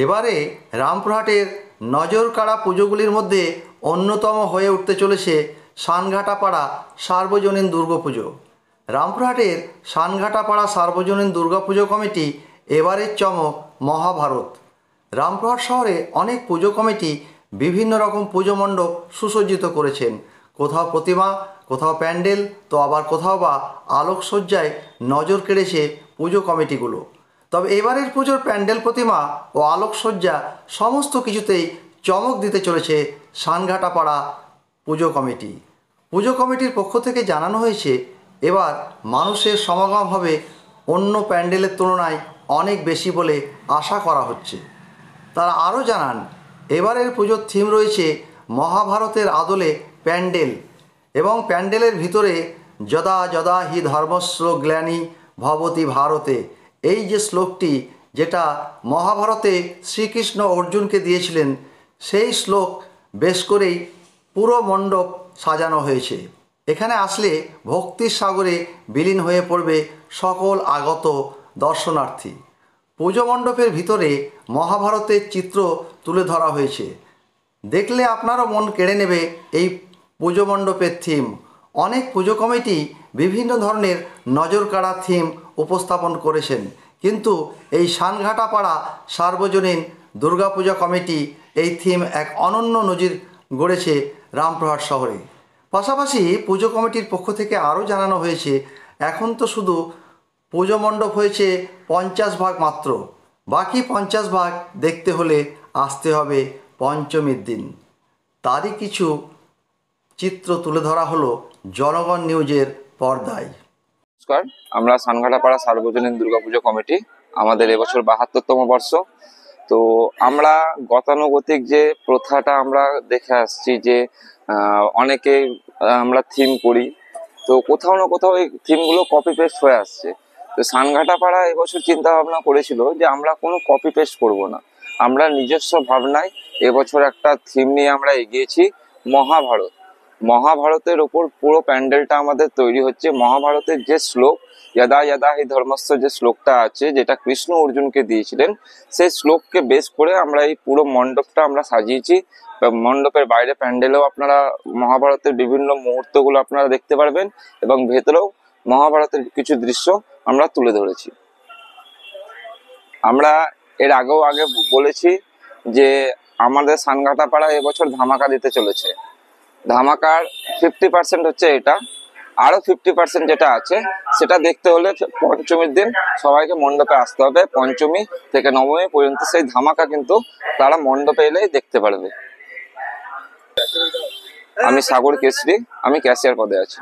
এবারে রামপুরহাটের নজর কাড়া পুজোগুলির মধ্যে অন্যতম হয়ে উঠতে চলেছে সানঘাটাপাড়া সার্বজনীন দুর্গাপুজো। রামপুরহাটের সানঘাটাপাড়া সার্বজনীন দুর্গাপুজো কমিটি এবারের চমক মহাভারত। রামপুরহাট শহরে অনেক পুজো কমিটি বিভিন্ন রকম পুজো মণ্ডপ সুসজ্জিত করেছেন, কোথাও প্রতিমা, কোথাও প্যান্ডেল, তো আবার কোথাও বা আলোকসজ্জায় নজর কেড়েছে পুজো কমিটিগুলো। তবে এবারের পুজোর প্যান্ডেল, প্রতিমা ও আলোকসজ্জা সমস্ত কিছুতেই চমক দিতে চলেছে সানঘাটাপাড়া পুজো কমিটি। পুজো কমিটির পক্ষ থেকে জানানো হয়েছে, এবার মানুষের সমাগম হবে অন্য প্যান্ডেলের তুলনায় অনেক বেশি বলে আশা করা হচ্ছে। তারা আরও জানান, এবারের পুজোর থিম রয়েছে মহাভারতের আদলে প্যান্ডেল, এবং প্যান্ডেলের ভিতরে যদা যদা হি ধর্মস্য গ্লানি ভবতি ভারতে, এই যে শ্লোকটি, যেটা মহাভারতে শ্রীকৃষ্ণ অর্জুনকে দিয়েছিলেন, সেই শ্লোক বেশ করেই পুরো মণ্ডপ সাজানো হয়েছে। এখানে আসলে ভক্তির সাগরে বিলীন হয়ে পড়বে সকল আগত দর্শনার্থী। পুজো মণ্ডপের ভিতরে মহাভারতের চিত্র তুলে ধরা হয়েছে। দেখলে আপনারও মন কেড়ে নেবে এই পুজো মণ্ডপের থিম। অনেক পুজো কমিটি বিভিন্ন ধরনের নজর কাড়া থিম উপস্থাপন করেছেন, কিন্তু এই সানঘাটাপাড়া সার্বজনীন দুর্গাপূজা কমিটি এই থিম এক অনন্য নজির গড়েছে রামপুরহাট শহরে। পাশাপাশি পুজো কমিটির পক্ষ থেকে আরও জানানো হয়েছে, এখন তো শুধু পুজো মণ্ডপ হয়েছে 50 ভাগ মাত্র, বাকি 50 ভাগ দেখতে হলে আসতে হবে পঞ্চমীর দিন। তারই কিছু চিত্র তুলে ধরা হলো জনগণ নিউজের পর্দায়। নমস্কার, আমরা সানঘাটাপাড়া সার্বজনীন দুর্গাপুজো কমিটি, আমাদের এবছর 72তম বর্ষ। তো আমরা গতানুগতিক যে প্রথাটা আমরা দেখে আসছি, যে অনেকে আমরা থিম করি, তো কোথাও না কোথাও এই থিমগুলো কপি পেস্ট হয়ে আসছে। তো সানঘাটাপাড়া এবছর চিন্তা ভাবনা করেছিল যে আমরা কোনো কপি পেস্ট করবো না, আমরা নিজস্ব ভাবনায় এবছর একটা থিম নিয়ে আমরা এগিয়েছি, মহাভারত। মহাভারতের ওপর পুরো প্যান্ডেলটা আমাদের তৈরি হচ্ছে। মহাভারতের যে শ্লোক যদা যদা হি ধর্মস্য, যে শ্লোকটা আছে, যেটা কৃষ্ণ অর্জুনকে দিয়েছিলেন, সেই শ্লোককে বেস করে আমরা এই পুরো মণ্ডপটা আমরা সাজিয়েছি। মণ্ডপের বাইরে প্যান্ডেলেও আপনারা মহাভারতের বিভিন্ন মুহূর্তগুলো আপনারা দেখতে পারবেন, এবং ভেতরেও মহাভারতের কিছু দৃশ্য আমরা তুলে ধরেছি। আমরা এর আগেও বলেছি যে আমাদের সানঘাটাপাড়া এবছর ধামাকা দিতে চলেছে। ধামাকার 50% হচ্ছে এটা, আরো 50% যেটা আছে সেটা দেখতে হলে পঞ্চমীর দিন সবাইকে মণ্ডপে আসতে হবে। পঞ্চমী থেকে নবমী পর্যন্ত সেই ধামাকা কিন্তু তারা মণ্ডপে এলেই দেখতে পারবে। আমি সাগর কেশরী, আমি ক্যাশিয়ার পদে আছি।